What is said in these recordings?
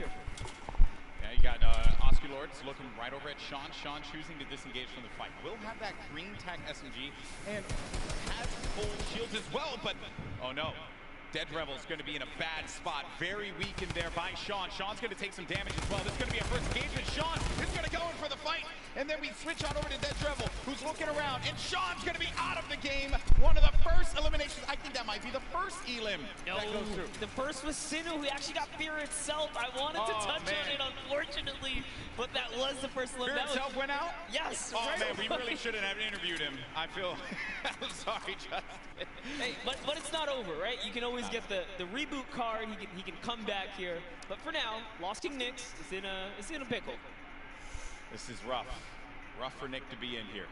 here. Yeah, you got Oscar Lords looking right over at Sean. Sean choosing to disengage from the fight. Will have that green tag SMG and has full shields as well, but oh no. Dead Rebel's going to be in a bad spot. Very weakened there by Sean. Sean's going to take some damage as well. This is going to be a first engagement. Sean is going to go in for the fight. And then we switch on over to Dead Rebel, who's looking around. And Sean's going to be out of the game. One of the first eliminations. I think that might be the first elim that goes through. The first was Sinnoh, who actually got Fear itself. I wanted to touch on it, unfortunately. But that was the first elimination. Fear itself went out? Yes. Oh, man, we really shouldn't have interviewed him. I feel I'm sorry, Justin. Hey, but it's not over, right? You can always get the reboot card. He can come back here. But for now, Lost King Nyx is in a pickle. This is rough. Rough for Nick to be in here.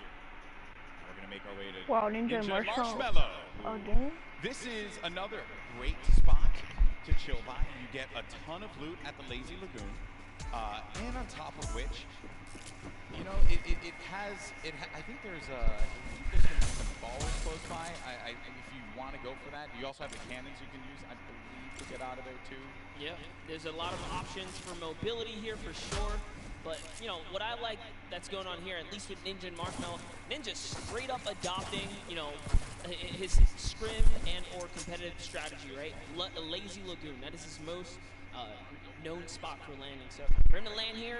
We're gonna make our way to Ninja Marshmallow. Again? This is another great spot to chill by. You get a ton of loot at the Lazy Lagoon, and on top of which, you know, I think there's some balls close by. If you want to go for that, you also have the cannons you can use, I believe, to get out of there too. Yeah, there's a lot of options for mobility here for sure. But, you know, what I like that's going on here, at least with Ninja and Marshmallow, Ninja straight up adopting, you know, his scrim and or competitive strategy, right? Lazy Lagoon, that is his most known spot for landing. So for him to land here,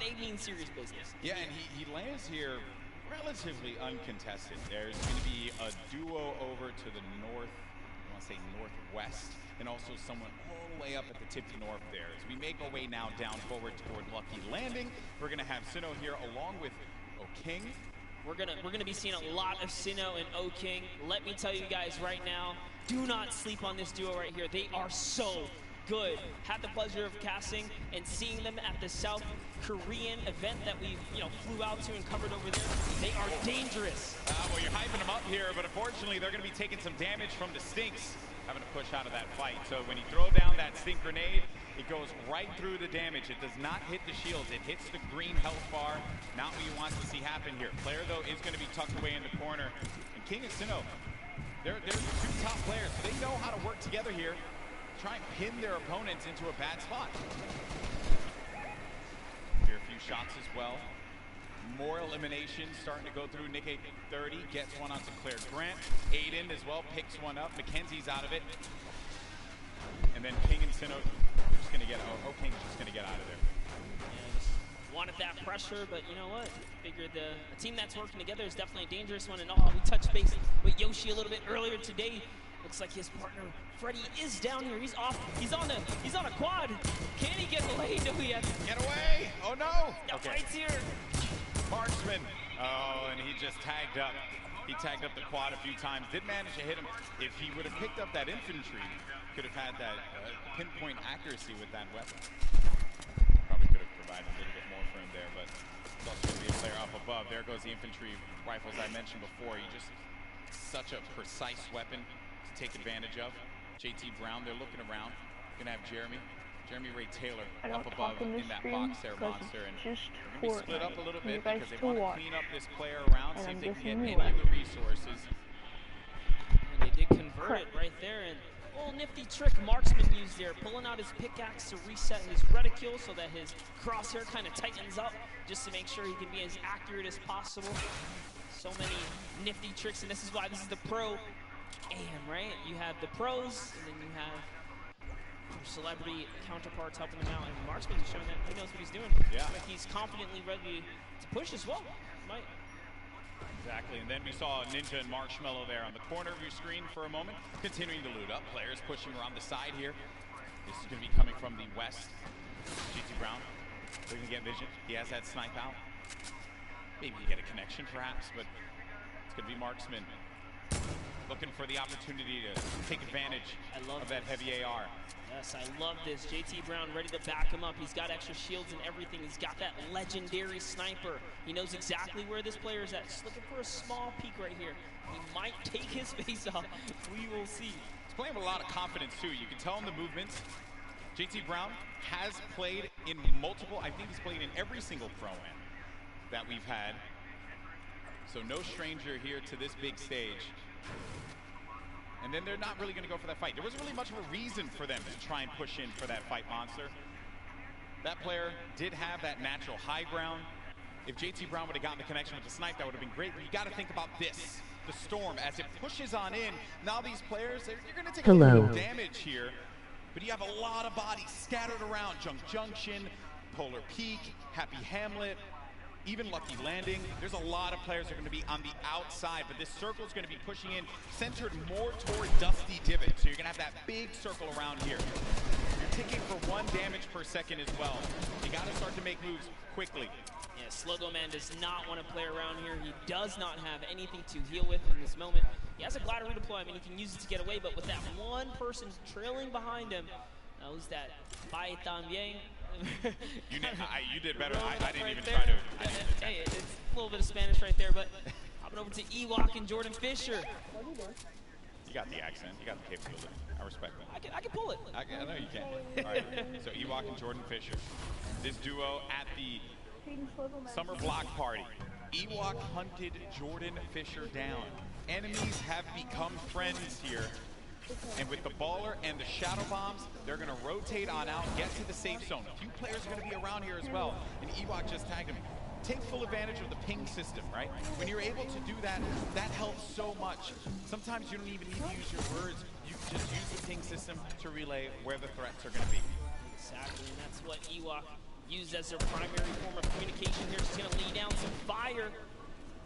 they mean serious business. Yeah, and he lands here relatively uncontested. There's going to be a duo over to the north, I want to say northwest, and also someone all the way up at the tip north there. As we make our way now down forward toward Lucky Landing, we're going to have Sinnoh here along with O'King. We're gonna be seeing a lot of Sinnoh and O'King. Let me tell you guys right now, do not sleep on this duo right here. They are so good. Had the pleasure of casting and seeing them at the South Korean event that we flew out to and covered over there. They are dangerous. Well, you're hyping them up here, but unfortunately they're going to be taking some damage from the Stinks, having to push out of that fight. So when you throw down that Stink Grenade, it goes right through the damage. It does not hit the shields. It hits the green health bar. Not what you want to see happen here. Player, though, is going to be tucked away in the corner. And King and Sinnoh, they're the two top players. So they know how to work together here. Try and pin their opponents into a bad spot. Here a few shots as well. More eliminations starting to go through. Nick 830 gets one on Sinclair Grant. Aiden as well picks one up. Mackenzie's out of it. And then King and Sinnoh are just going to get, King's just going to get out of there. Yeah, just wanted that pressure, but you know what? Figured a team that's working together is definitely a dangerous one. And we touched base with Yoshi a little bit earlier today. Looks like his partner Freddy is down here. He's off. He's on a quad. Can he get laid? No, he has. Get away! Oh no! Okay. Fight's here. Marksman. Oh, and he just tagged up. He tagged up the quad a few times. Did manage to hit him. If he would have picked up that infantry, could have had that pinpoint accuracy with that weapon. Probably could have provided a little bit more for him there, but it's also going to be a player up above. There goes the infantry rifles I mentioned before. He just such a precise weapon to take advantage of. JT Brown, they're looking around. Gonna have Jeremy Ray Taylor up above in that box there, Monster, and just we're gonna be split up a little bit because they want to clean up this player around, see if they can get any of the resources. And they did convert it right there, and a little nifty trick Marksman used there, pulling out his pickaxe to reset his reticule so that his crosshair kind of tightens up, just to make sure he can be as accurate as possible. So many nifty tricks, and this is why this is the pro AM, right? You have the pros, and then you have your celebrity counterparts helping him out, and Marksman is showing that he knows what he's doing. Yeah. Like he's confidently ready to push as well. Might. Exactly, and then we saw Ninja and Marshmallow there on the corner of your screen for a moment, continuing to loot up. Players pushing around the side here. This is going to be coming from the west. GT Brown looking to get vision. He has that snipe out. Maybe you get a connection perhaps, but it's going to be Marksman looking for the opportunity to take advantage of that heavy AR. Yes, I love this. JT Brown ready to back him up. He's got extra shields and everything. He's got that legendary sniper. He knows exactly where this player is at. Just looking for a small peek right here. He might take his face off. We will see. He's playing with a lot of confidence too. You can tell in the movements. JT Brown has played in multiple, I think he's played in every single pro-am that we've had. So no stranger here to this big stage. And then they're not really going to go for that fight. There wasn't really much of a reason for them to try and push in for that fight, Monster. That player did have that natural high ground. If JT Brown would have gotten the connection with the snipe, that would have been great. But you got to think about this. The storm, as it pushes on in, now these players, you're going to take a little bit of damage here, but you have a lot of bodies scattered around. Junk Junction, Polar Peak, Happy Hamlet, even Lucky Landing. There's a lot of players that are going to be on the outside, but this circle is going to be pushing in, centered more toward Dusty Divot. So you're going to have that big circle around here. You're ticking for 1 damage per second as well. You got to start to make moves quickly. Yeah, Slogo Man does not want to play around here. He does not have anything to heal with in this moment. He has a glider redeploy. I mean, he can use it to get away, but with that one person trailing behind him, who's that? Bye también. You did better. I didn't even try to. Hey, it's a little bit of Spanish right there, but hopping over to Ewok and Jordan Fisher. You got the accent. You got the capability. I respect that. I can pull it. I know you can. All right. So Ewok and Jordan Fisher. This duo at the Summer Block Party. Ewok hunted Jordan Fisher down. Enemies have become friends here. And with the baller and the shadow bombs, they're going to rotate on out, get to the safe zone. A few players are going to be around here as well. And Ewok just tagged him. Take full advantage of the ping system, right? When you're able to do that, that helps so much. Sometimes you don't even need to use your words. You can just use the ping system to relay where the threats are going to be. Exactly, and that's what Ewok used as their primary form of communication here. She's going to lay down some fire.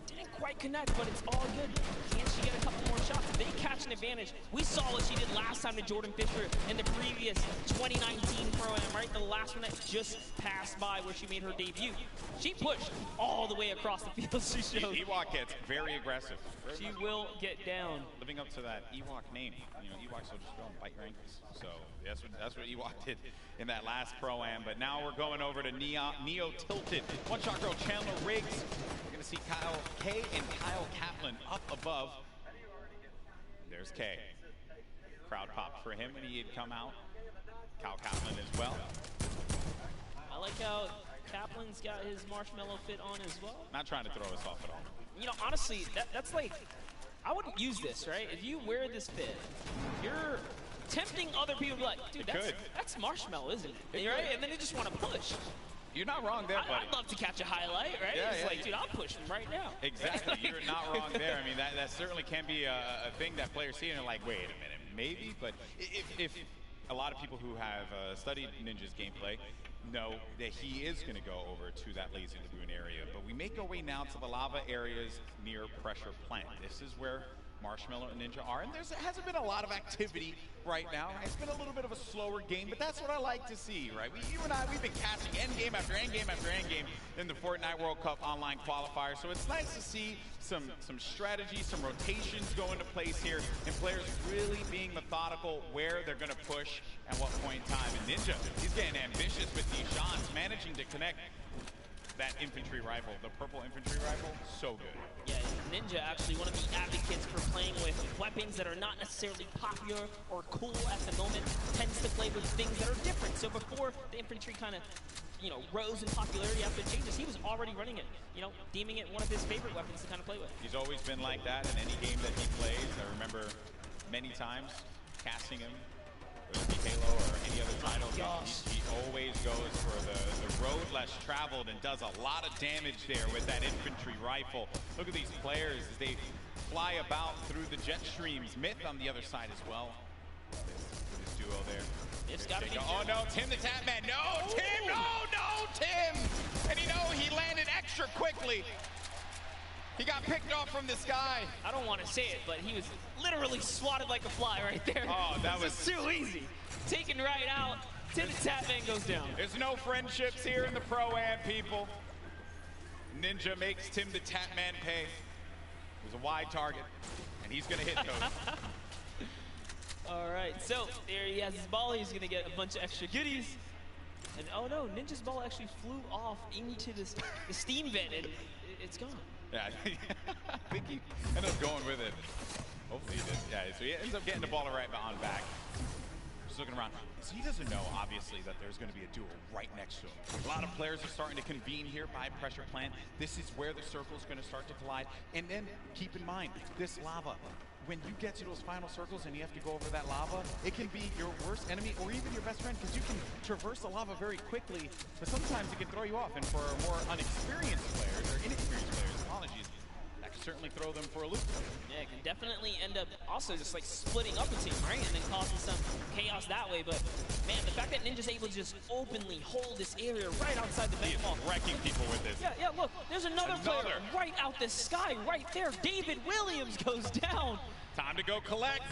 Didn't quite connect, but it's all good. Can she get a couple more shots? They catch an advantage. We saw what she did last time to Jordan Fisher in the previous 2019 Pro-Am, right? The last one that just passed by where she made her debut. She pushed all the way across the field. She showed. Ewok gets very aggressive. She will get down. Living up to that Ewok name. You know, Ewok will just go and bite your ankles. So that's what Ewok did in that last Pro-Am. But now we're going over to Neo Tilted. One shot girl Chandler Riggs. We're going to see Kyle K and Kyle Kaplan up above. There's K. Crowd popped for him when he had come out. Kyle Kaplan as well. I like how Kaplan's got his marshmallow fit on as well. Not trying to throw us off at all. You know, honestly, that's like, I wouldn't use this, right? If you wear this fit, you're tempting other people to be like, dude, that's marshmallow, isn't it? Right? And then they just want to push. You're not wrong there, buddy. I'd love to catch a highlight, right? Yeah, it's like, dude, I'll push him right now. Exactly. You're not wrong there. I mean, that certainly can be a thing that players see and they're like, wait a minute, maybe. But if a lot of people who have studied Ninja's gameplay know that he is going to go over to that Lazy Lagoon area. But we make our way now to the lava areas near Pressure Plant. This is where Marshmallow and Ninja are, and there hasn't been a lot of activity right now. It's been a little bit of a slower game, but that's what I like to see, right? You and I, we've been catching endgame after endgame after endgame in the Fortnite World Cup online qualifier, so it's nice to see some strategy, some rotations go into place here, and players really being methodical where they're going to push at what point in time. And Ninja, he's getting ambitious with these shots, managing to connect that infantry rifle, the purple infantry rifle, so good. Yeah, Ninja actually one of the advocates for playing with weapons that are not necessarily popular or cool at the moment, tends to play with things that are different. So before the infantry kind of, you know, rose in popularity after changes, he was already running it, you know, deeming it one of his favorite weapons to kind of play with. He's always been like that in any game that he plays. I remember many times casting him, whether it be Halo or any other title. He always goes for the road less traveled and does a lot of damage there with that infantry rifle. Look at these players as they fly about through the jet streams. Myth on the other side as well. This duo there. It's got to be. Oh no, Tim the Tap Man. No, Tim! No, Tim! And you know, he landed extra quickly. He got picked off from the sky. I don't want to say it, but he was literally swatted like a fly right there. Oh, that was too easy. Taken right out. Tim the Tap Man goes down. There's no friendships here in the Pro-Am, people. Ninja makes Tim the Tap Man pay. It was a wide target, and he's going to hit those. All right, so there he has his ball. He's going to get a bunch of extra goodies. And oh no, Ninja's ball actually flew off into the steam vent, and it's gone. Yeah, I think he ended up going with it. Hopefully he did. Yeah, so he ends up getting the ball right on back. Tifu's looking around. So he doesn't know, obviously, that there's going to be a duel right next to him. A lot of players are starting to convene here by pressure plant. This is where the circle is going to start to collide. And then keep in mind, this lava. When you get to those final circles and you have to go over that lava, it can be your worst enemy or even your best friend, because you can traverse the lava very quickly, but sometimes it can throw you off. And for more unexperienced players, or inexperienced players, apologies, that can certainly throw them for a loop. Yeah, it can definitely end up also just like splitting up a team, right? And then causing some chaos that way. But man, the fact that Ninja's able to just openly hold this area right outside the bench wall. Wrecking people with this. Yeah, look, there's another player right out the sky right there. David Williams goes down. Time to go collect.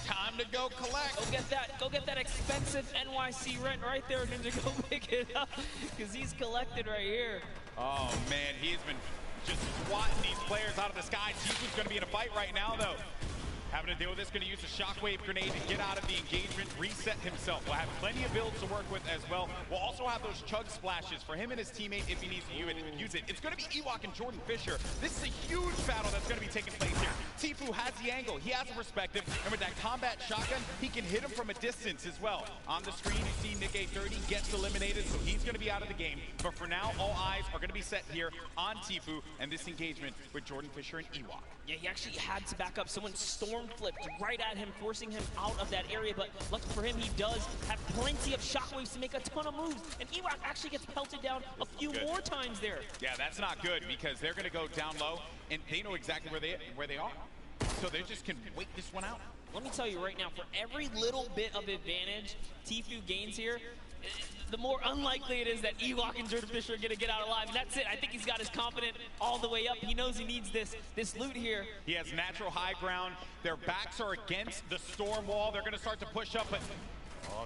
Time to go collect. Go get that expensive NYC rent right there, Ninja. Go pick it up, because he's collected right here. Oh man, he's been just swatting these players out of the sky. Tifu's going to be in a fight right now, though. Having to deal with this, going to use a shockwave grenade to get out of the engagement, reset himself. We'll have plenty of builds to work with as well. We'll also have those chug splashes for him and his teammate if he needs to use it. It's going to be Ewok and Jordan Fisher. This is a huge battle that's going to be taking place here. Tifu has the angle, he has a perspective, and with that combat shotgun, he can hit him from a distance as well. On the screen, you see Nick A30 gets eliminated, so he's going to be out of the game. But for now, all eyes are going to be set here on Tifu and this engagement with Jordan Fisher and Ewok. Yeah, he actually had to back up. Someone storm flipped right at him, forcing him out of that area. But lucky for him, he does have plenty of shockwaves to make a ton of moves. And Ewok actually gets pelted down a few more times there. Yeah, that's not good, because they're going to go down low, and they know exactly where they are. So they just can wait this one out. Let me tell you right now, for every little bit of advantage Tifu gains here, the more unlikely it is that Ewok and Jordan Fisher are going to get out alive. And that's it. I think he's got his confidence all the way up. He knows he needs this loot here. He has natural high ground. Their backs are against the storm wall. They're going to start to push up, but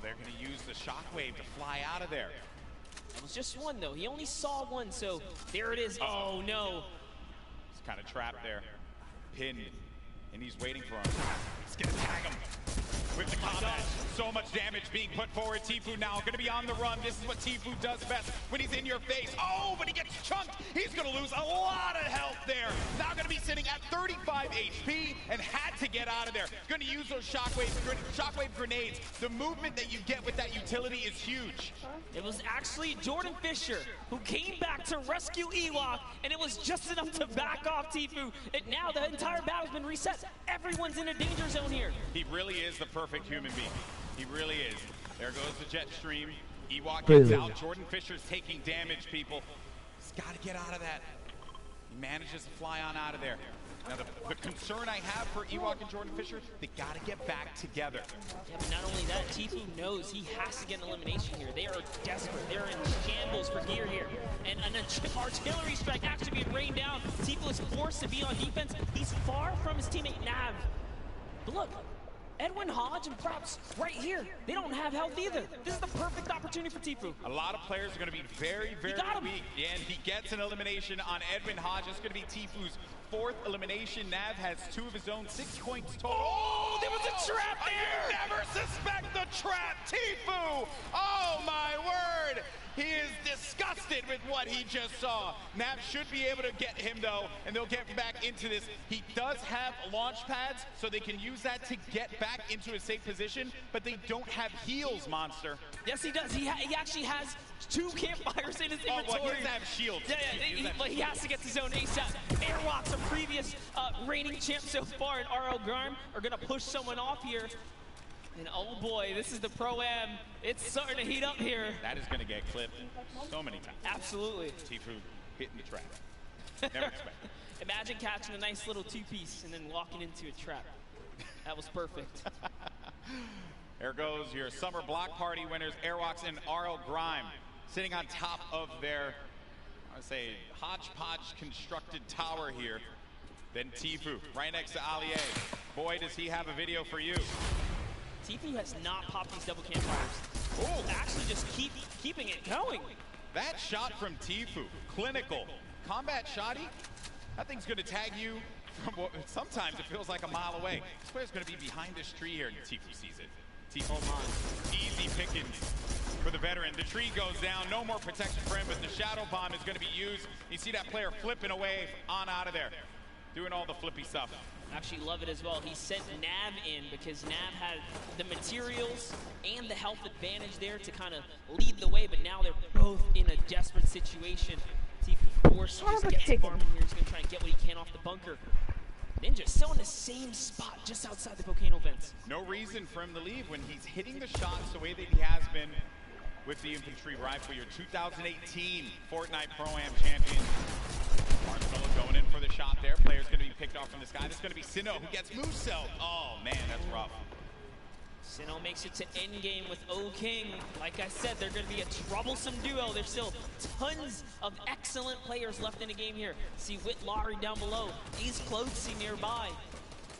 they're going to use the shockwave to fly out of there. It was just one, though. He only saw one, so there it is. Oh, no. He's kind of trapped there. Pinned. And he's waiting for him. He's going to tag him with the combat. So much damage being put forward. Tifu now going to be on the run. This is what Tifu does best when he's in your face. Oh, but he gets chunked. He's going to lose a lot of health there. Now going to be sitting at 35 HP and had to get out of there. Going to use those shockwave grenades. The movement that you get with that utility is huge. It was actually Jordan Fisher who came back to rescue Ewok, and it was just enough to back off Tifu. And now the entire battle's been reset. Everyone's in a danger zone here. He really is the perfect human being. He really is. There goes the jet stream. Ewok gets out. Jordan Fisher's taking damage, people. He's got to get out of that. He manages to fly on out of there. Now, the concern I have for Ewok and Jordan Fisher, they got to get back together. Yeah, but not only that, Tifu knows he has to get an elimination here. They are desperate. They're in shambles for gear here. And an artillery strike actually being rained down. Tifu is forced to be on defense. He's far from his teammate Nav. But look, Edwin Hodge and Props right here. They don't have health either. This is the perfect opportunity for Tifu. A lot of players are going to be very, very weak. And he gets an elimination on Edwin Hodge. It's going to be Tifu's fourth elimination. Nav has 2 of his own, 6 points total. Oh, there was a trap there! You never suspect the trap, Tifu! Oh my word! He is disgusted with what he just saw. Nav should be able to get him, though, and they'll get back into this. He does have launch pads, so they can use that to get back into a safe position, but they don't have heals, Monster. Yes, he does. He actually has 2 campfires in his inventory. Oh, well, he doesn't have shields. Yeah, but he has to get to zone ASAP. Airwalks, a previous reigning champ so far, and RL Grime are going to push someone off here. And oh boy, this is the Pro-Am. It's starting to heat up here. That is going to get clipped so many times. Absolutely. Tifu hitting the trap. Never expected. Imagine catching a nice little 2-piece and then walking into a trap. That was perfect. There goes your summer block party winners, Airwalks and RL Grime, sitting on top of their, I would say, hodgepodge constructed tower here. Then Tifu, right next to Allier. Boy, does he have a video for you. Tifu has not popped these double campfires. Oh, actually just keeping it going. That shot from Tifu, clinical. Combat shotty, that thing's gonna tag you from what sometimes it feels like a mile away. This player's gonna be behind this tree here, and Tifu sees it. Tifu, easy pickings for the veteran. The tree goes down, no more protection for him, but the shadow bomb is gonna be used. You see that player flipping away on out of there, doing all the flippy stuff. Actually love it as well. He sent Nav in because Nav had the materials and the health advantage there to kind of lead the way, but now they're both in a desperate situation. See if he forces just gets farming here. He's going to try and get what he can off the bunker. Ninja still in the same spot just outside the volcano vents. No reason for him to leave when he's hitting the shots the way that he has been with the infantry rifle. Your 2018 Fortnite Pro-Am champion. Marshmallow going in for the shot there. Player's going to be picked off from this guy. This is going to be Sinnoh who gets Muso. Oh, man, that's rough. Sinnoh makes it to endgame with O-King. Like I said, they're going to be a troublesome duo. There's still tons of excellent players left in the game here. See Whitlari down below. Ace Clotesy nearby.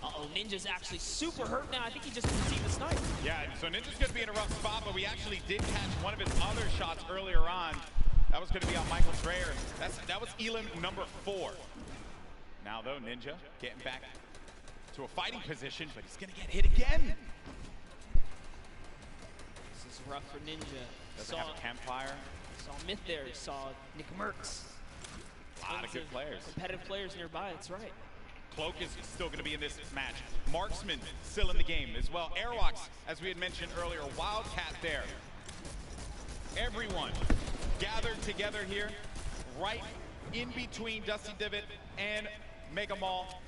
Uh-oh, Ninja's actually super hurt now. I think he just received the snipe. Yeah, so Ninja's going to be in a rough spot, but we actually did catch one of his other shots earlier on. That was going to be on Michael Dreyer. That was Elam number 4. Now, though, Ninja getting back to a fighting position, but he's going to get hit again. This is rough for Ninja. Doesn't have a campfire. Saw Myth there. Saw Nick Merckx. A lot of good players. Competitive players nearby, that's right. Cloak is still going to be in this match. Marksman still in the game as well. Airwalks, as we had mentioned earlier, Wildcat there. Everyone gathered together here, right in between Dusty Divot and Mega Mall.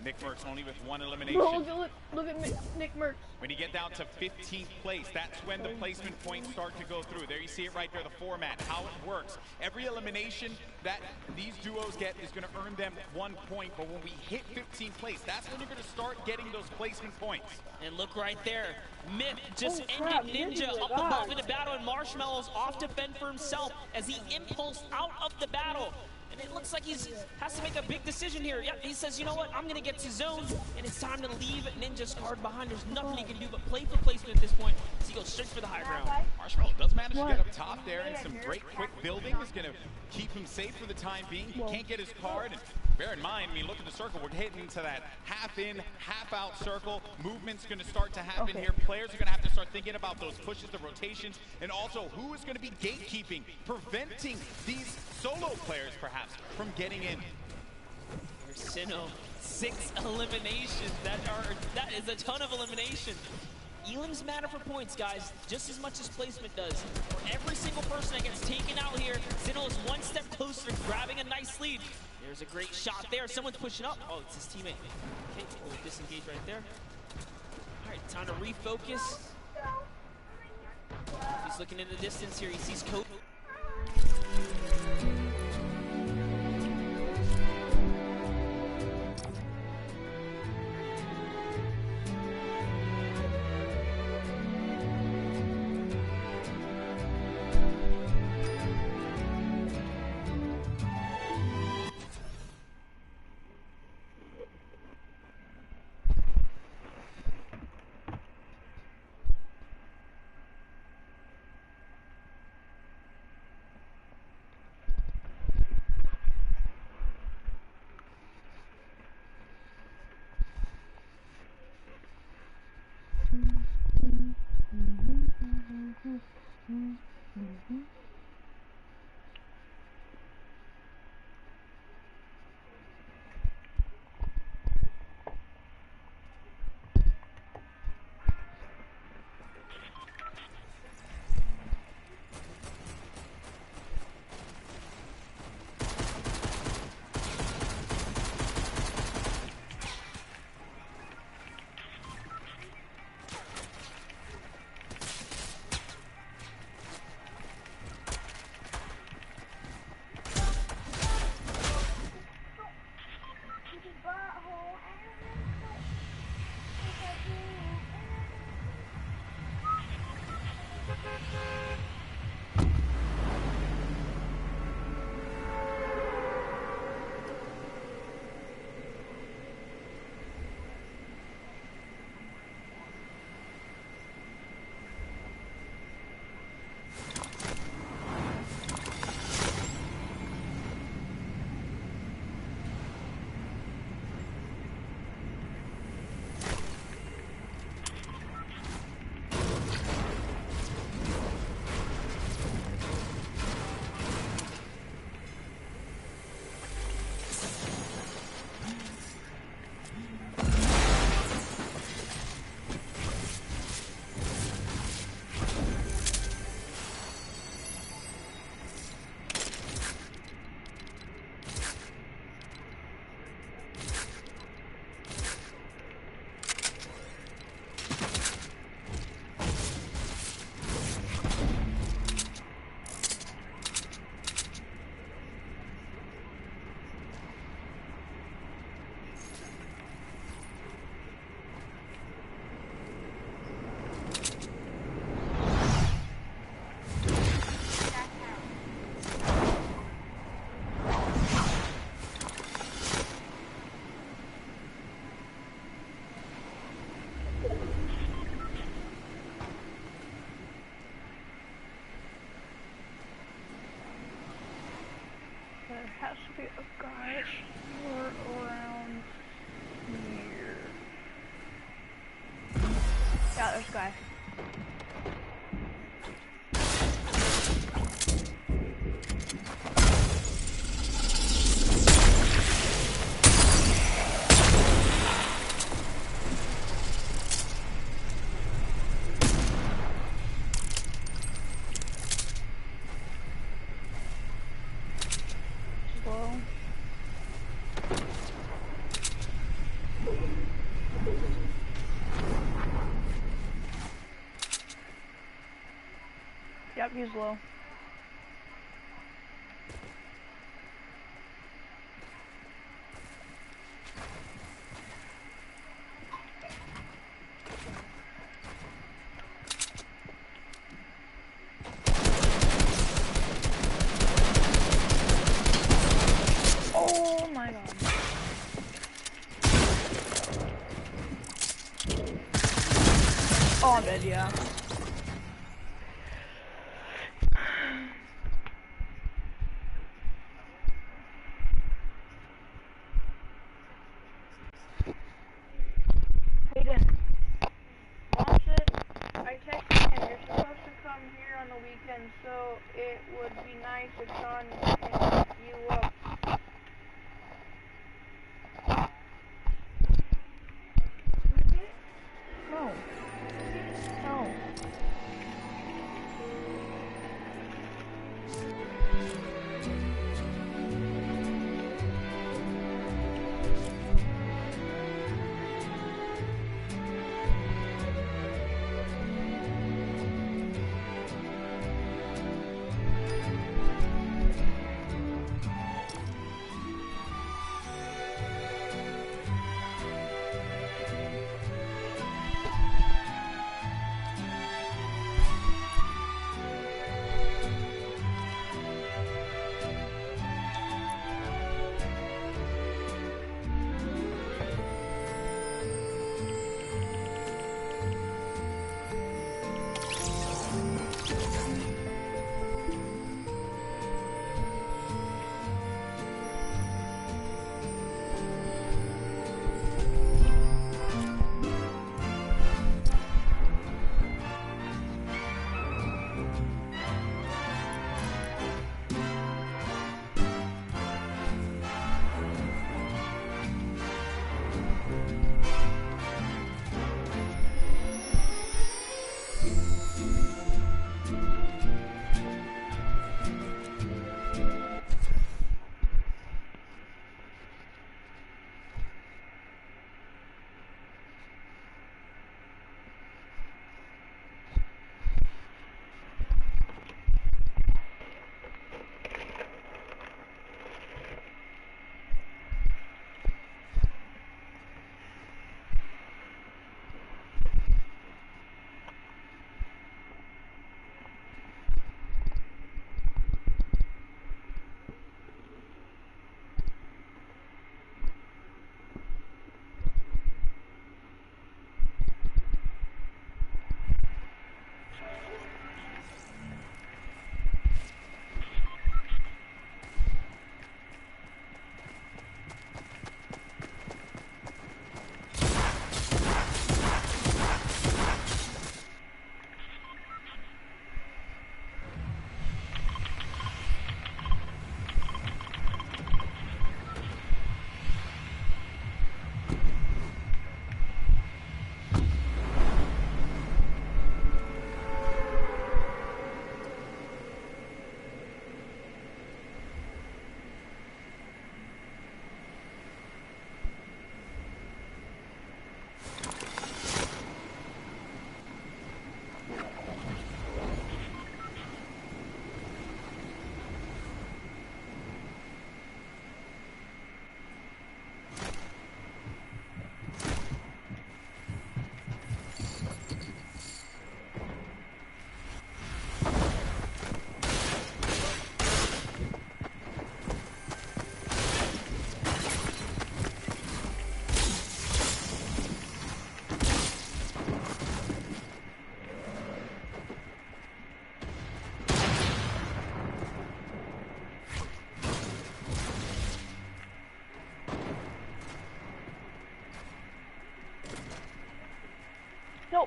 Nick Merckx only with 1 elimination. Bro, look at Nick Merckx. When you get down to 15th place, that's when the placement points start to go through. There you see it right there, the format, how it works. Every elimination that these duos get is going to earn them 1 point, but when we hit 15th place, that's when you're going to start getting those placement points. And look right there, Myth just ended Ninja up above in the battle, and Marshmallow's off to fend for himself as he impulsed out of the battle. And it looks like he has to make a big decision here. Yep, he says, you know what, I'm going to get to zone, and it's time to leave Ninja's card behind. There's nothing he can do but play for placement at this point. So he goes straight for the high ground. Marshmallow does manage to get up top there, and some great quick building is going to keep him safe for the time being. He can't get his card. And bear in mind, I mean, look at the circle. We're heading into that half in, half out circle. Movement's going to start to happen here. Players are going to have to start thinking about those pushes, the rotations, and also who is going to be gatekeeping, preventing these solo players, perhaps, from getting in. Here's Sinnoh, 6 eliminations. That is a ton of elimination. Elims matter for points, guys, just as much as placement does. For every single person that gets taken out here, Sinnoh is 1 step closer to grabbing a nice lead. There's a great shot there. Someone's pushing up. Oh, it's his teammate. Okay, we'll disengage right there. All right, time to refocus. He's looking in the distance here. He sees Code. has to be a guy somewhere around here. Yeah, there's a guy. Slow. Yep, he's low. Oh my god. Oh, I'm dead, yeah. Hayden, Mom said, I texted him, you're supposed to come here on the weekend, so it would be nice if Sean can pick you up. No. No.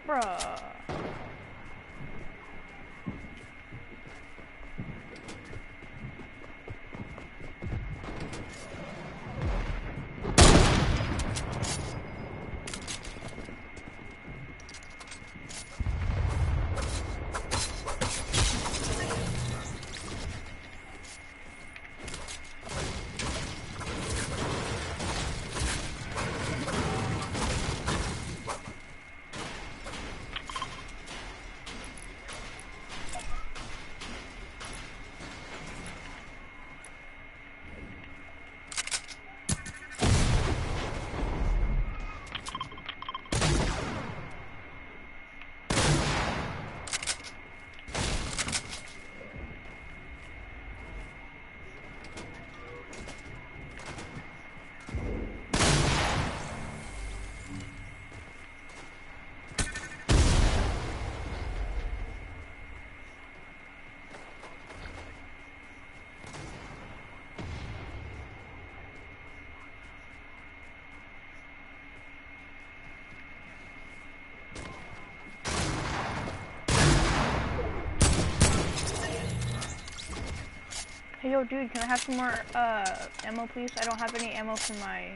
bruh. Hey, yo, dude, can I have some more, ammo, please? I don't have any ammo for my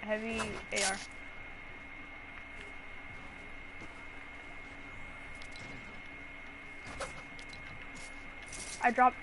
heavy AR. I dropped,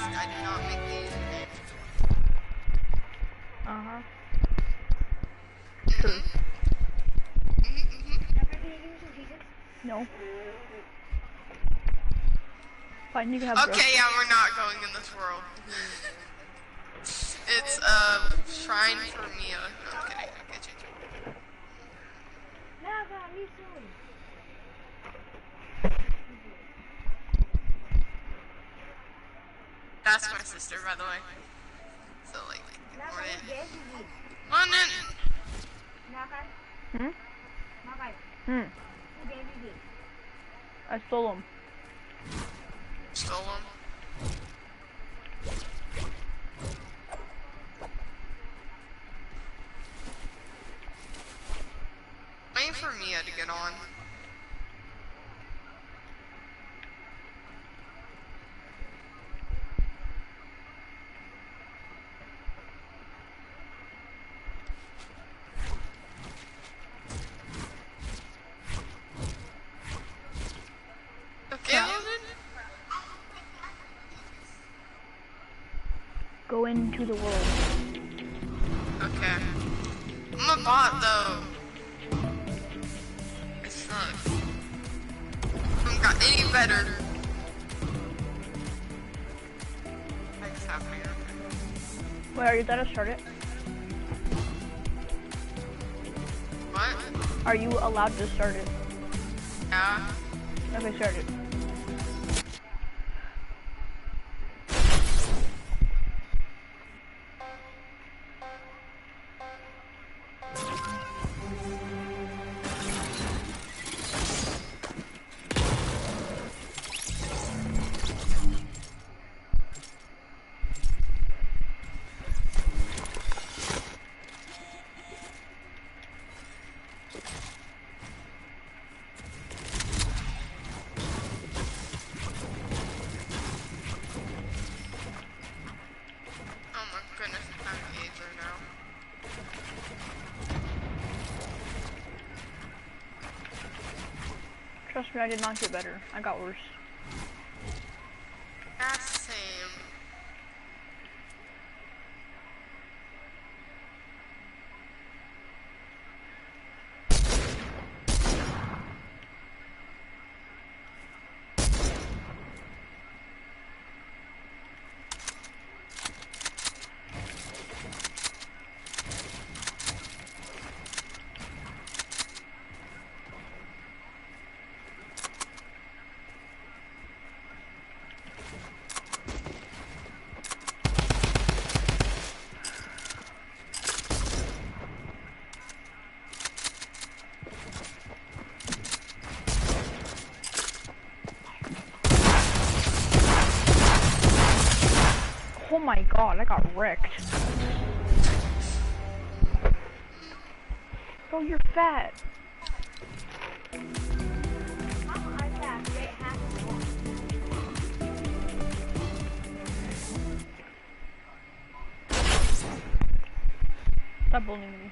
I do not make these games. uh-huh. True. No. Fine, you can have Okay, yeah, we're not going in this world. It's shrine for Mia. No, I'm kidding. Okay, change it. That's my sister, by the way. So like, ignore it. On in. I stole them. Stole them. Waiting for Mia to get on. to the world. Okay. I'm a bot though. It sucks. I haven't got any better. I just have here. Wait, are you done to start it? What? Are you allowed to start it? Yeah. Okay, start it. Oh my goodness, I'm eager now. Trust me, I did not get better. I got worse. That's the same. Oh my god, I got wrecked. Bro, you're fat. Stop bullying me.